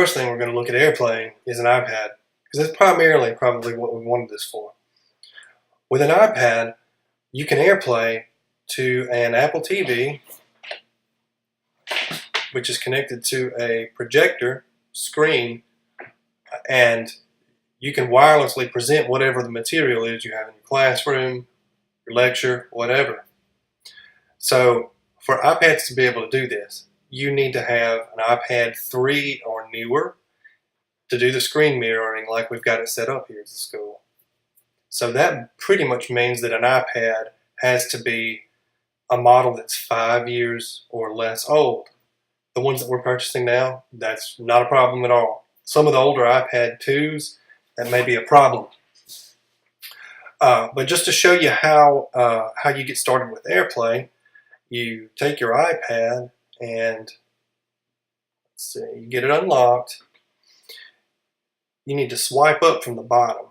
first thing we're going to look at Airplaying is an iPad, because that's primarily probably what we wanted this for. With an iPad, you can Airplay to an Apple TV, which is connected to a projector screen, and you can wirelessly present whatever the material is you have in your classroom, your lecture, whatever. So for iPads to be able to do this, you need to have an iPad 3 or newer to do the screen mirroring like we've got it set up here at the school. So that pretty much means that an iPad has to be a model that's 5 years or less old. The ones that we're purchasing now, that's not a problem at all. Some of the older iPad 2s, that may be a problem. But just to show you how you get started with Airplay, you take your iPad and let's see, you get it unlocked. You need to swipe up from the bottom,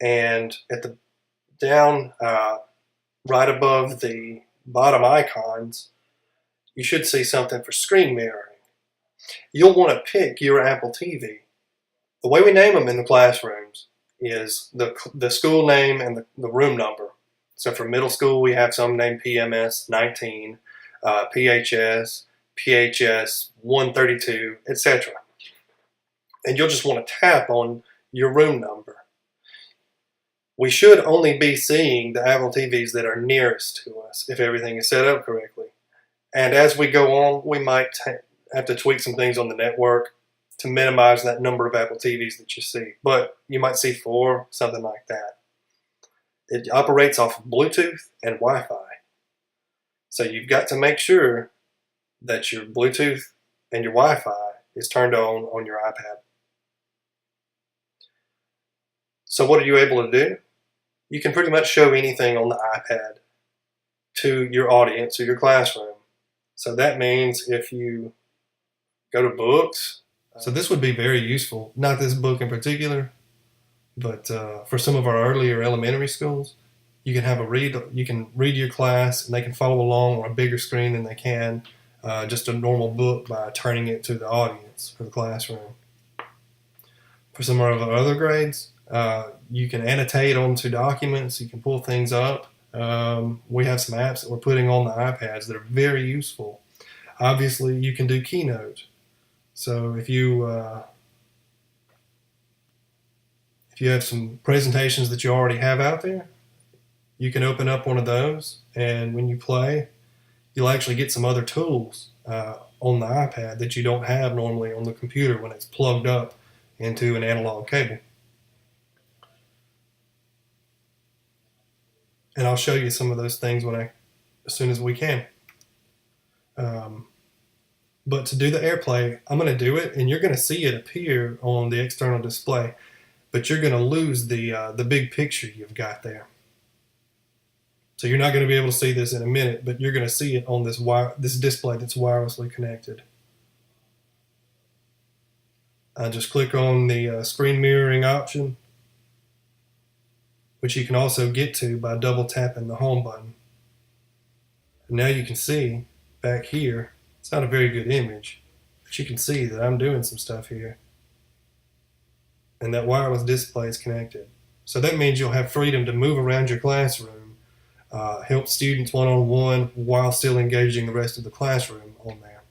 and at the down right above the bottom icons, you should see something for screen mirroring. You'll want to pick your Apple TV. The way we name them in the classrooms is the school name and the room number. So for middle school, we have some named PMS 19, PHS, PHS 132, etc. And you'll just want to tap on your room number. We should only be seeing the Apple TVs that are nearest to us if everything is set up correctly. And as we go on, we might have to tweak some things on the network to minimize that number of Apple TVs that you see. But you might see 4, something like that. It operates off of Bluetooth and Wi-Fi. So you've got to make sure that your Bluetooth and your Wi-Fi is turned on your iPad. So what are you able to do? You can pretty much show anything on the iPad to your audience or your classroom. So that means if you go to books, so this would be very useful, not this book in particular, but for some of our earlier elementary schools, you can read your class and they can follow along on a bigger screen than they can just a normal book by turning it to the audience for the classroom. For some of our other grades, you can annotate onto documents, you can pull things up. We have some apps that we're putting on the iPads that are very useful. Obviously, you can do Keynote. So if you have some presentations that you already have out there, you can open up one of those, and when you play, you'll actually get some other tools on the iPad that you don't have normally on the computer when it's plugged up into an analog cable. And I'll show you some of those things as soon as we can. But to do the Airplay, I'm going to do it, and you're going to see it appear on the external display, but you're going to lose the big picture you've got there. So you're not going to be able to see this in a minute, but you're going to see it on this display that's wirelessly connected. I just click on the screen mirroring option, which you can also get to by double tapping the home button. And now you can see back here, it's not a very good image, but you can see that I'm doing some stuff here. And that wireless display is connected. So that means you'll have freedom to move around your classroom, help students one-on-one while still engaging the rest of the classroom on there.